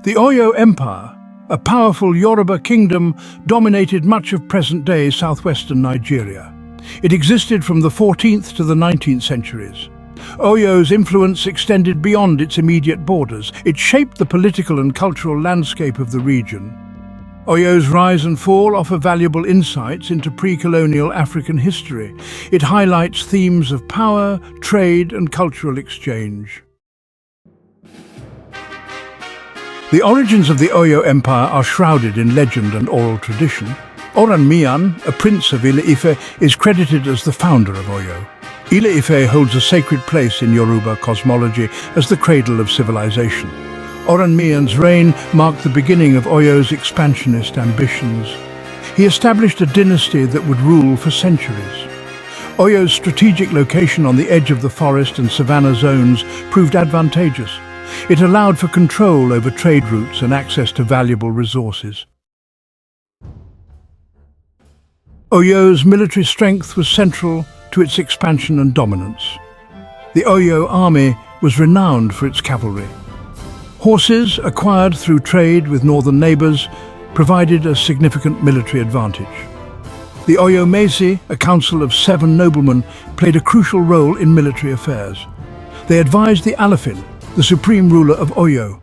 The Oyo Empire, a powerful Yoruba kingdom, dominated much of present-day southwestern Nigeria. It existed from the 14th to the 19th centuries. Oyo's influence extended beyond its immediate borders. It shaped the political and cultural landscape of the region. Oyo's rise and fall offer valuable insights into pre-colonial African history. It highlights themes of power, trade, and cultural exchange. The origins of the Oyo Empire are shrouded in legend and oral tradition. Oranmiyan, a prince of Ile-Ife, is credited as the founder of Oyo. Ile-Ife holds a sacred place in Yoruba cosmology as the cradle of civilization. Oranmiyan's reign marked the beginning of Oyo's expansionist ambitions. He established a dynasty that would rule for centuries. Oyo's strategic location on the edge of the forest and savanna zones proved advantageous. It allowed for control over trade routes and access to valuable resources. Oyo's military strength was central to its expansion and dominance. The Oyo army was renowned for its cavalry. Horses, acquired through trade with northern neighbours, provided a significant military advantage. The Oyo-Ile, a council of 7 noblemen, played a crucial role in military affairs. They advised the Alafin, the supreme ruler of Oyo.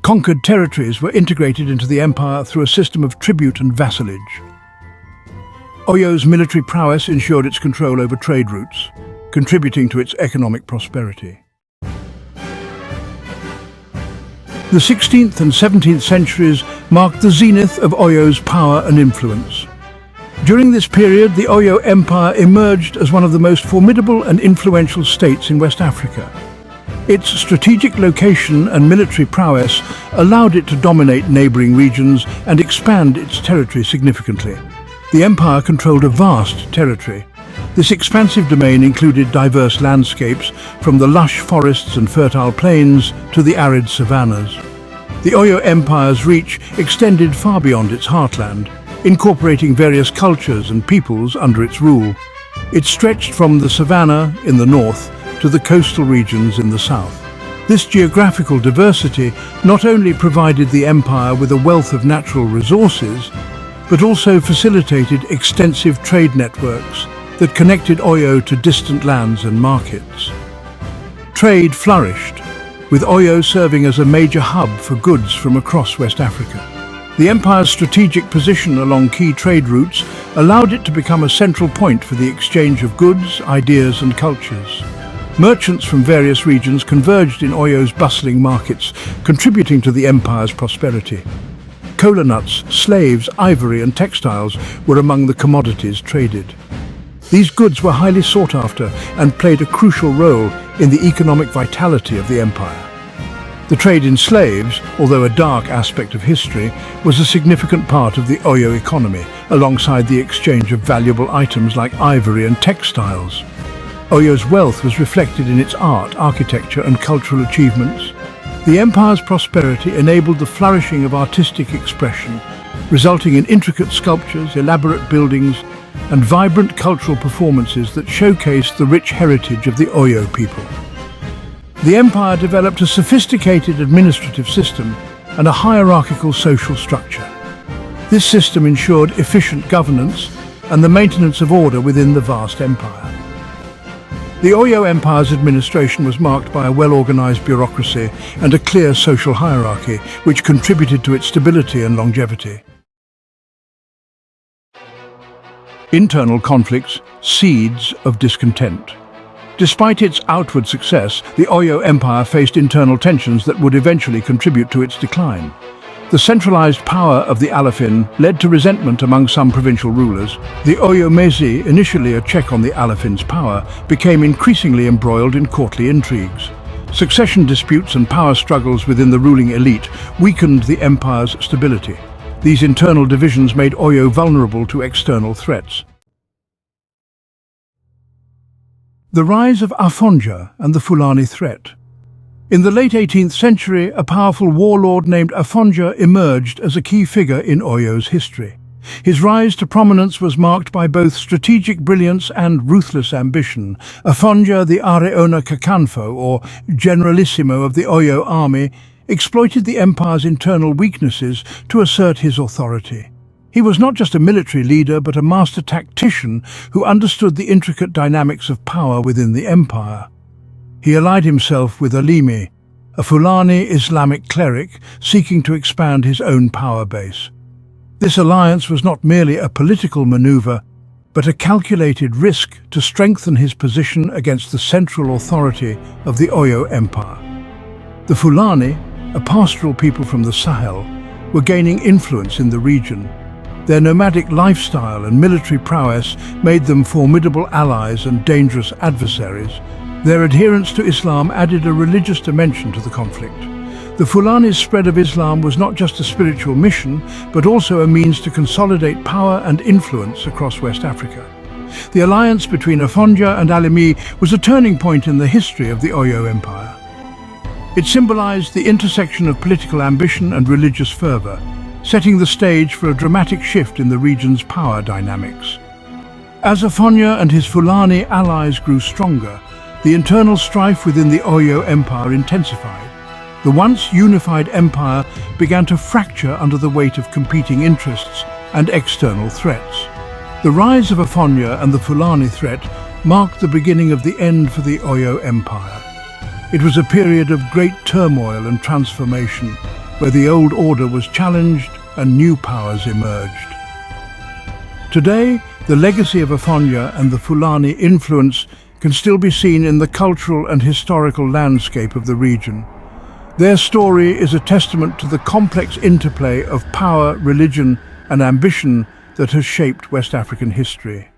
Conquered territories were integrated into the empire through a system of tribute and vassalage. Oyo's military prowess ensured its control over trade routes, contributing to its economic prosperity. The 16th and 17th centuries marked the zenith of Oyo's power and influence. During this period, the Oyo Empire emerged as one of the most formidable and influential states in West Africa. Its strategic location and military prowess allowed it to dominate neighbouring regions and expand its territory significantly. The empire controlled a vast territory. This expansive domain included diverse landscapes, from the lush forests and fertile plains to the arid savannas. The Oyo Empire's reach extended far beyond its heartland, incorporating various cultures and peoples under its rule. It stretched from the savanna in the north to the coastal regions in the south. This geographical diversity not only provided the empire with a wealth of natural resources, but also facilitated extensive trade networks that connected Oyo to distant lands and markets. Trade flourished, with Oyo serving as a major hub for goods from across West Africa. The empire's strategic position along key trade routes allowed it to become a central point for the exchange of goods, ideas, and cultures. Merchants from various regions converged in Oyo's bustling markets, contributing to the empire's prosperity. Kola nuts, slaves, ivory, and textiles were among the commodities traded. These goods were highly sought after and played a crucial role in the economic vitality of the empire. The trade in slaves, although a dark aspect of history, was a significant part of the Oyo economy, alongside the exchange of valuable items like ivory and textiles. Oyo's wealth was reflected in its art, architecture, and cultural achievements. The empire's prosperity enabled the flourishing of artistic expression, resulting in intricate sculptures, elaborate buildings, and vibrant cultural performances that showcased the rich heritage of the Oyo people. The empire developed a sophisticated administrative system and a hierarchical social structure. This system ensured efficient governance and the maintenance of order within the vast empire. The Oyo Empire's administration was marked by a well-organized bureaucracy and a clear social hierarchy, which contributed to its stability and longevity. Internal conflicts, seeds of discontent. Despite its outward success, the Oyo Empire faced internal tensions that would eventually contribute to its decline. The centralized power of the Alafin led to resentment among some provincial rulers. The Oyo-Ile, initially a check on the Alafin's power, became increasingly embroiled in courtly intrigues. Succession disputes and power struggles within the ruling elite weakened the empire's stability. These internal divisions made Oyo vulnerable to external threats. The rise of Afonja and the Fulani threat. In the late 18th century, a powerful warlord named Afonja emerged as a key figure in Oyo's history. His rise to prominence was marked by both strategic brilliance and ruthless ambition. Afonja, the Areona Kakanfo, or Generalissimo of the Oyo army, exploited the empire's internal weaknesses to assert his authority. He was not just a military leader, but a master tactician who understood the intricate dynamics of power within the empire. He allied himself with Alimi, a Fulani Islamic cleric seeking to expand his own power base. This alliance was not merely a political maneuver, but a calculated risk to strengthen his position against the central authority of the Oyo Empire. The Fulani, a pastoral people from the Sahel, were gaining influence in the region. Their nomadic lifestyle and military prowess made them formidable allies and dangerous adversaries. Their adherence to Islam added a religious dimension to the conflict. The Fulani's spread of Islam was not just a spiritual mission, but also a means to consolidate power and influence across West Africa. The alliance between Afonja and Alimi was a turning point in the history of the Oyo Empire. It symbolized the intersection of political ambition and religious fervor, setting the stage for a dramatic shift in the region's power dynamics. As Afonja and his Fulani allies grew stronger, the internal strife within the Oyo Empire intensified. The once unified empire began to fracture under the weight of competing interests and external threats. The rise of Afonja and the Fulani threat marked the beginning of the end for the Oyo Empire. It was a period of great turmoil and transformation, where the old order was challenged and new powers emerged. Today, the legacy of Afonja and the Fulani influence can still be seen in the cultural and historical landscape of the region. Their story is a testament to the complex interplay of power, religion, and ambition that has shaped West African history.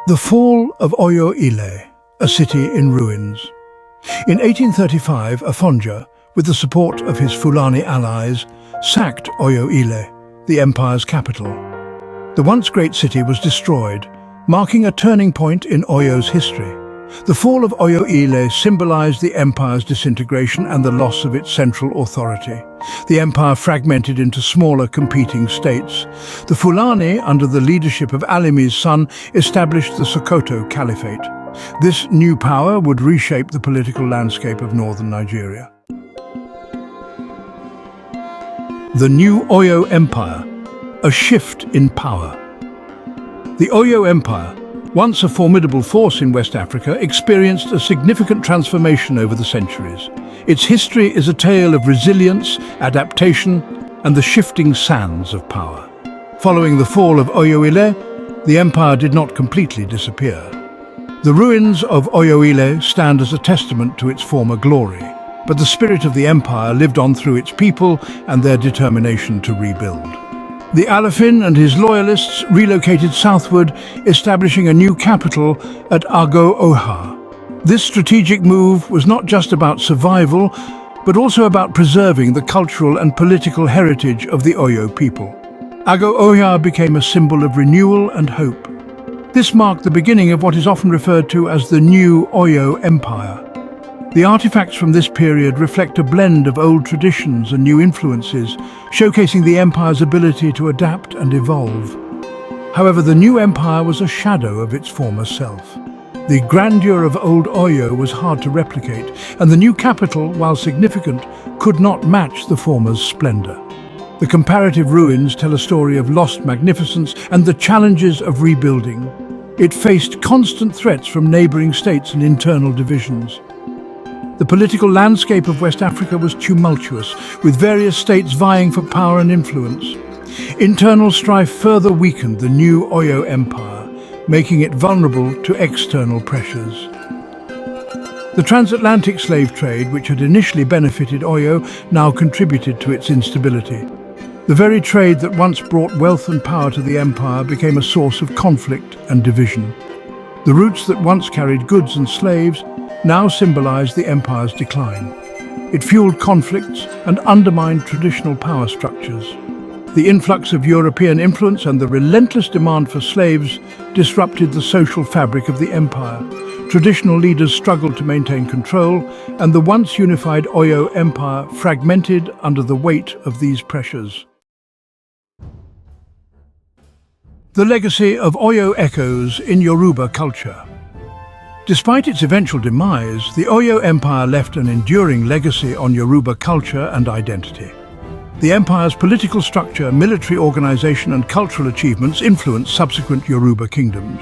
The fall of Oyo-Ile, a city in ruins. In 1835, Afonja, with the support of his Fulani allies, sacked Oyo-Ile, the empire's capital. The once great city was destroyed, marking a turning point in Oyo's history. The fall of Oyo-Ile symbolized the empire's disintegration and the loss of its central authority. The empire fragmented into smaller competing states. The Fulani, under the leadership of Alimi's son, established the Sokoto Caliphate. This new power would reshape the political landscape of northern Nigeria. The new Oyo Empire, a shift in power. The Oyo Empire, once a formidable force in West Africa, experienced a significant transformation over the centuries. Its history is a tale of resilience, adaptation, and the shifting sands of power. Following the fall of Oyo-Ile, the empire did not completely disappear. The ruins of Oyo-Ile stand as a testament to its former glory, but the spirit of the empire lived on through its people and their determination to rebuild. The Alafin and his loyalists relocated southward, establishing a new capital at Ago-Oha. This strategic move was not just about survival, but also about preserving the cultural and political heritage of the Oyo people. Ago-Oha became a symbol of renewal and hope. This marked the beginning of what is often referred to as the new Oyo Empire. The artifacts from this period reflect a blend of old traditions and new influences, showcasing the empire's ability to adapt and evolve. However, the new empire was a shadow of its former self. The grandeur of old Oyo was hard to replicate, and the new capital, while significant, could not match the former's splendor. The comparative ruins tell a story of lost magnificence and the challenges of rebuilding. It faced constant threats from neighboring states and internal divisions. The political landscape of West Africa was tumultuous, with various states vying for power and influence. Internal strife further weakened the new Oyo Empire, making it vulnerable to external pressures. The transatlantic slave trade, which had initially benefited Oyo, now contributed to its instability. The very trade that once brought wealth and power to the empire became a source of conflict and division. The routes that once carried goods and slaves now symbolized the empire's decline. It fueled conflicts and undermined traditional power structures. The influx of European influence and the relentless demand for slaves disrupted the social fabric of the empire. Traditional leaders struggled to maintain control, and the once unified Oyo Empire fragmented under the weight of these pressures. The legacy of Oyo echoes in Yoruba culture. Despite its eventual demise, the Oyo Empire left an enduring legacy on Yoruba culture and identity. The empire's political structure, military organization and cultural achievements influenced subsequent Yoruba kingdoms.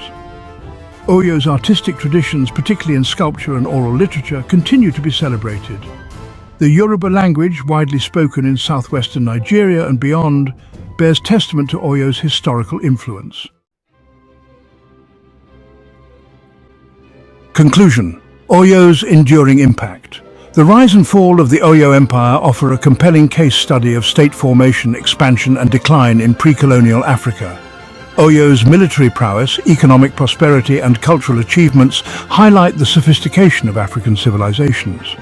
Oyo's artistic traditions, particularly in sculpture and oral literature, continue to be celebrated. The Yoruba language, widely spoken in southwestern Nigeria and beyond, bears testament to Oyo's historical influence. Conclusion: Oyo's enduring impact. The rise and fall of the Oyo Empire offer a compelling case study of state formation, expansion and decline in pre-colonial Africa. Oyo's military prowess, economic prosperity and cultural achievements highlight the sophistication of African civilizations.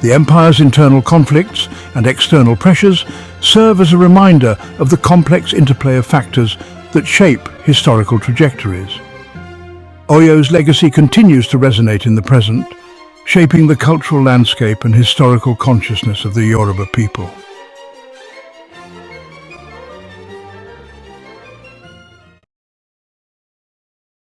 The empire's internal conflicts and external pressures serve as a reminder of the complex interplay of factors that shape historical trajectories. Oyo's legacy continues to resonate in the present, shaping the cultural landscape and historical consciousness of the Yoruba people.